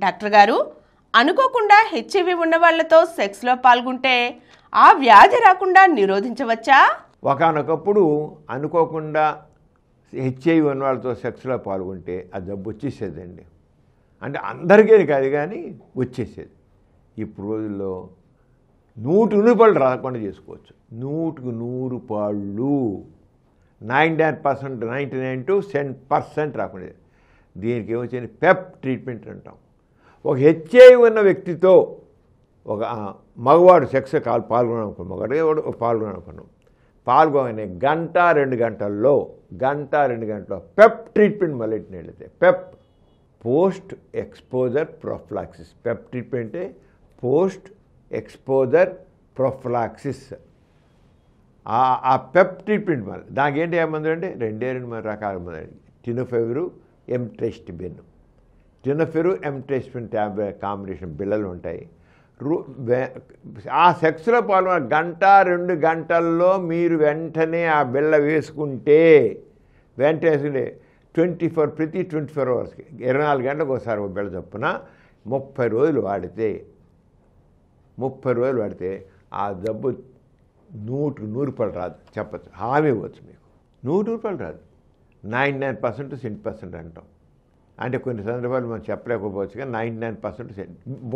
Doctor గారు, అనుకోకుండా HIV ఉన్న వాళ్ళతో సెక్స్లో పాల్గొంటే ఆ వ్యాధి రాకుండా నిరోధించవచ్చా? ఒకనొకప్పుడు అనుకోకుండా హెచ్ఐవి ఉన్న వాళ్ళతో సెక్స్లో పాల్గొంటే ఆ జబ్బు వచ్చేసేదండి. అంటే అందరికీ కాదు కానీ వచ్చేసేది. ఇప్పుడు రోజుల్లో 100 పాళ్ళు రాకుండా చేసుకోవచ్చు. 100 పాళ్ళు 99%, 99 to 10% రాకుండా. దీనికి ఏమొచ్చింది? పెప్ ట్రీట్మెంట్ అంటాం. ఒక హెచ్ఐవి ఉన్న వ్యక్తితో ఒక మగవాడు సెక్స్ పాల్గొనాలనుకున్నాం, మగవాడు పాల్గొనాలనుకున్నాం. పాల్గొనే గంట 2 గంటల్లో పెప్ ట్రీట్మెంట్ మొదలెట్టిన వెళితే PEP post exposure prophylaxis. PEP ట్రీట్మెంటే పోస్ట్ ఎక్స్పోజర్ ప్రొఫిలాక్సిస్. ఆ పెప్ ట్రీట్మెంట్ మళ్ళీ దానికి ఏంటి ఏమంది అంటే 2 రకాల మంది. టినోఫెవిర్, ఎంట్రెస్టిబిన్. టినోఫెవిర్, ఎంట్రెస్టిబిన్ ట్యాబ్లెట్ కాంబినేషన్ బిళ్ళలు ఉంటాయి. ఆ సెక్స్లో పాల్గొన్న గంట 2 గంటల్లో మీరు వెంటనే ఆ బిళ్ళ వేసుకుంటే ప్రతి 24 అవర్స్కి 24 గంటలకు ఒకసారి ఒక బిళ్ళ చొప్పున 30 రోజులు వాడితే ఆ జబ్బు 100 పాళ్ళు రాదు చెప్పచ్చు, హామీ ఇవ్వచ్చు మీకు. 100 పాళ్ళు రాదు. 99% to 100% అంటాం. అంటే కొన్ని సందర్భాలు మనం చెప్పలేకపోవచ్చు కానీ 99%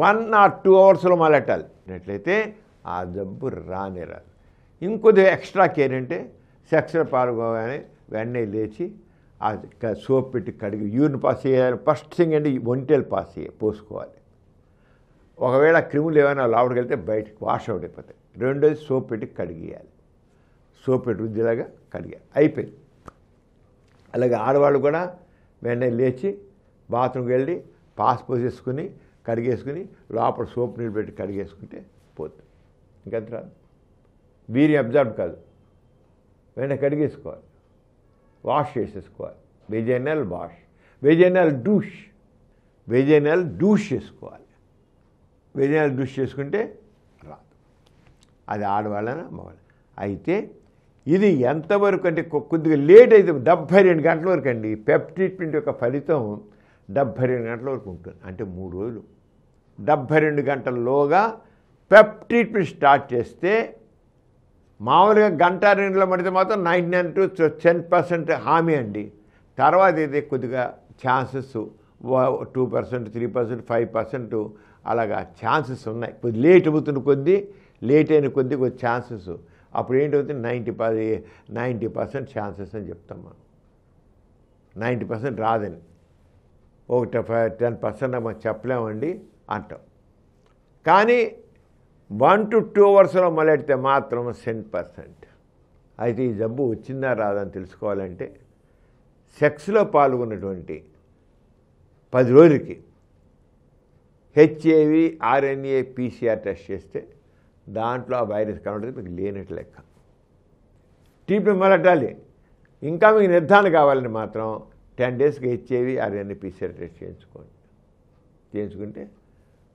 1 or 2 అవర్స్లో మొదలెట్టాలి. అట్లయితే ఆ జబ్బు రానే రాదు. ఇంకొద్ది ఎక్స్ట్రా కేర్ అంటే సెక్స్లో పాల్గొనగానే వెంటనే లేచి ఆ సోప్ పెట్టి కడిగి యూరిన్ పాస్ చేయాలి. ఫస్ట్ థింగ్ అంటే ఒంటెలు పోసుకోవాలి. ఒకవేళ క్రిములు ఏమైనా లోపలికి వెళ్తే బయటకు వాష్ అవుట్ అయిపోతాయి. రెండోది సోప్ పెట్టి కడిగేయాలి. సోప్ పెట్టి రుద్దిలాగా కడిగేయాలి. అయిపోయింది. అలాగే ఆడవాళ్ళు కూడా వెంటనే లేచి బాత్రూమ్కి వెళ్ళి పాస్ పోసేసుకుని కడిగేసుకుని లోపల సోప్ నీళ్ళు పెట్టి కడిగేసుకుంటే పోతుంది. ఇంకంత రాదు. వీరి అబ్జర్వ్ కాదు, వెంటనే కడిగేసుకోవాలి, వాష్ చేసేసుకోవాలి. వెజైనల్ వాష్, వెజైనల్ డూష్ చేసుకోవాలి. వెజైనల్ డూష్ చేసుకుంటే రాదు. అది ఆడవాళ్ళన మగవాళ్ళ. అయితే ఇది ఎంతవరకు అంటే కొద్దిగా లేట్ అయితే 72 గంటల వరకు అండి. పెప్ ట్రీట్మెంట్ యొక్క ఫలితం 72 గంటల వరకు ఉంటుంది. అంటే 3 రోజులు. 72 గంటల్లోగా పెప్ ట్రీట్మెంట్ స్టార్ట్ చేస్తే మామూలుగా గంట 2 గంటల పడితే మాత్రం 99 to 10% హామీ అండి. తర్వాత అయితే కొద్దిగా ఛాన్సెస్ 2%, 3%, 5% అలాగా ఛాన్సెస్ ఉన్నాయి. కొద్ది లేట్ అయిన కొద్ది ఛాన్సెస్. అప్పుడు ఏంటవుతుంది? 90% ఛాన్సెస్ అని చెప్తాం మనం. 90% రాదని, 10% మనం చెప్పలేమండి అంటాం. కానీ 1 to 2 అవర్స్లో మొదలెడితే మాత్రం 100%. అయితే ఈ జబ్బు వచ్చిందా రాదని తెలుసుకోవాలంటే సెక్స్లో పాల్గొన్నటువంటి 10 రోజులకి హెచ్ఐవి RNA PCR టెస్ట్ చేస్తే దాంట్లో ఆ వైరస్ కనబడితే మీకు లేనట్టు లెక్క. ట్రీట్మెంట్ మొదలెట్టాలి. ఇంకా మీకు నిర్ధారణ కావాలని మాత్రం 10 డేస్కి హెచ్ఐవి RNA PCR టెస్ట్ చేయించుకుంటే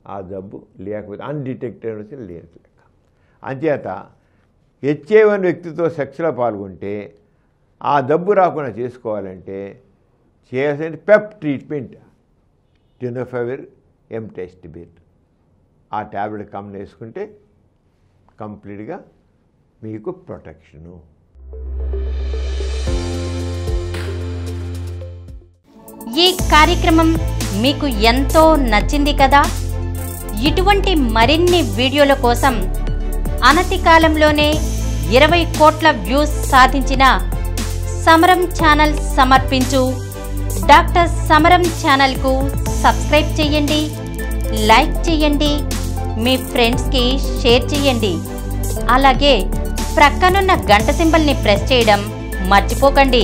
ఆ జబ్బు లేకపోతే అన్డిటెక్టెడ్ వచ్చి లేనట్టు లెక్క. అంచేత హెచ్ఐవి అనే వ్యక్తితో సెక్స్లో పాల్గొంటే ఆ జబ్బు రాకుండా చేసుకోవాలంటే చేయాల్సిన పెప్ ట్రీట్మెంట్ టినోఫెవిర్, ఎంట్రెస్టిబిన్ ఆ ట్యాబ్లెట్ వేసుకుంటే కంప్లీట్గా మీకు ప్రొటెక్షను. ఈ కార్యక్రమం మీకు ఎంతో నచ్చింది కదా. ఇటువంటి మరిన్ని వీడియోల కోసం అనతి కాలంలోనే 20 కోట్ల వ్యూస్ సాధించిన సమరం ఛానల్ సమర్పించు డాక్టర్ సమరం ఛానల్కు సబ్స్క్రైబ్ చేయండి, లైక్ చేయండి, మీ ఫ్రెండ్స్కి షేర్ చేయండి. అలాగే ప్రక్కనున్న గంట సింబల్ని ప్రెస్ చేయడం మర్చిపోకండి.